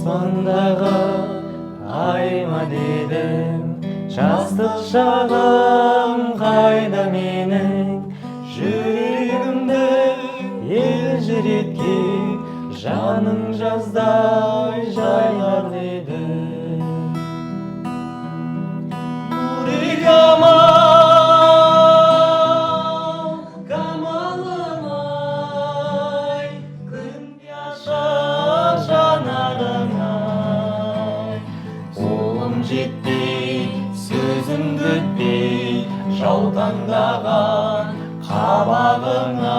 аспандағы айма дедім, жастық шағым қайда менің, жүрегімді елжіреткен жаның жаздай жайлар дедім. Нұрик амал, камалым ай, күнде ашық жанарыңай. Қолым жетпей, сөзім өтпей, жаутаңдаған қабағыңа